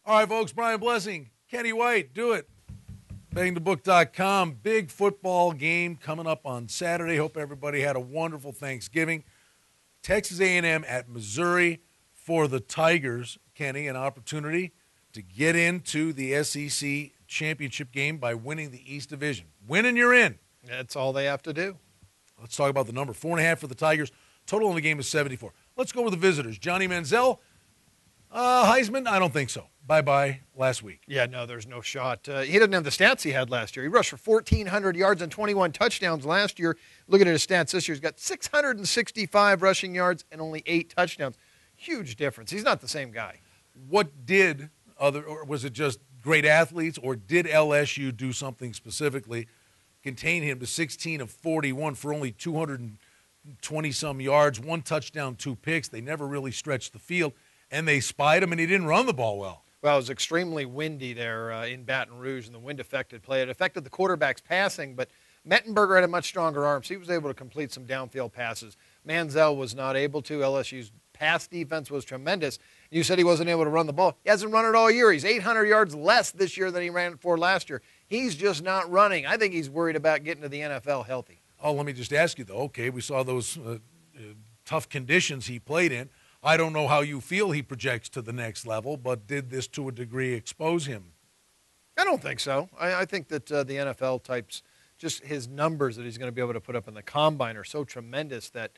All right, folks, Brian Blessing, Kenny White, do it. BangTheBook.com. Big football game coming up on Saturday. Hope everybody had a wonderful Thanksgiving. Texas A&M at Missouri for the Tigers. Kenny, an opportunity to get into the SEC championship game by winning the East Division. Win and you're in. That's all they have to do. Let's talk about the number. 4.5 for the Tigers. Total in the game is 74. Let's go with the visitors. Johnny Manziel. Heisman, I don't think so. Bye-bye last week. Yeah, no, there's no shot. He doesn't have the stats he had last year. He rushed for 1,400 yards and 21 touchdowns last year. Look at his stats this year. He's got 665 rushing yards and only 8 touchdowns. Huge difference. He's not the same guy. What did or was it just great athletes, or did LSU do something specifically, contain him to 16 of 41 for only 220-some yards, 1 touchdown, 2 picks? They never really stretched the field, and they spied him, and he didn't run the ball well. Well, it was extremely windy there in Baton Rouge, and the wind affected play. It affected the quarterback's passing, but Mettenberger had a much stronger arm, so he was able to complete some downfield passes. Manziel was not able to. LSU's pass defense was tremendous. You said he wasn't able to run the ball. He hasn't run it all year. He's 800 yards less this year than he ran for last year. He's just not running. I think he's worried about getting to the NFL healthy. Oh, let me just ask you, though. Okay, we saw those tough conditions he played in. I don't know how you feel he projects to the next level, but did this to a degree expose him? I don't think so. I think that the NFL types, just his numbers that he's going to be able to put up in the combine are so tremendous that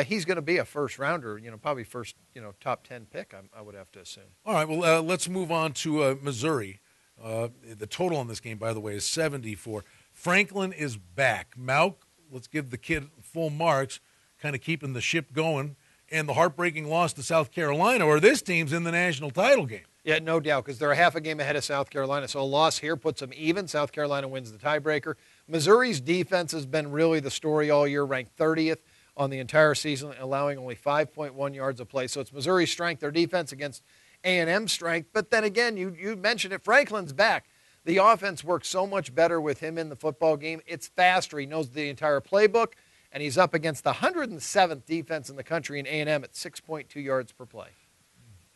he's going to be a first rounder, probably first, top 10 pick, I would have to assume. All right, well, let's move on to Missouri. The total on this game, by the way, is 74. Franklin is back. Mauk, let's give the kid full marks, kind of keeping the ship going. And the heartbreaking loss to South Carolina, or this team's in the national title game. Yeah, no doubt, because they're a half a game ahead of South Carolina. So a loss here puts them even. South Carolina wins the tiebreaker. Missouri's defense has been really the story all year, ranked 30th on the entire season, allowing only 5.1 yards a play. So it's Missouri's strength, their defense, against A&M's strength. But then again, you mentioned it, Franklin's back. The offense works so much better with him in the football game. It's faster. He knows the entire playbook. And he's up against the 107th defense in the country in A&M at 6.2 yards per play.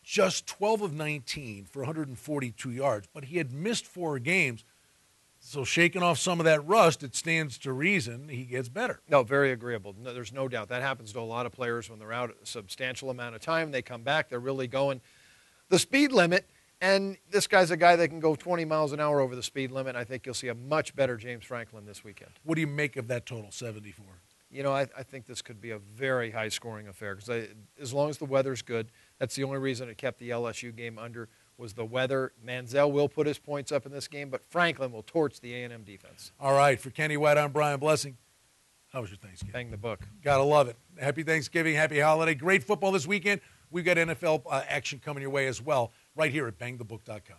Just 12 of 19 for 142 yards, but he had missed 4 games. So shaking off some of that rust, it stands to reason he gets better. No, very agreeable. No, there's no doubt. That happens to a lot of players when they're out a substantial amount of time. They come back, they're really going the speed limit. And this guy's a guy that can go 20 miles an hour over the speed limit. I think you'll see a much better James Franklin this weekend. What do you make of that total, 74? I think this could be a very high-scoring affair because as long as the weather's good, that's the only reason it kept the LSU game under was the weather. Manziel will put his points up in this game, but Franklin will torch the A&M defense. All right, for Kenny White, I'm Brian Blessing. How was your Thanksgiving? Bang the book. Gotta love it. Happy Thanksgiving, happy holiday. Great football this weekend. We've got NFL action coming your way as well right here at BangTheBook.com.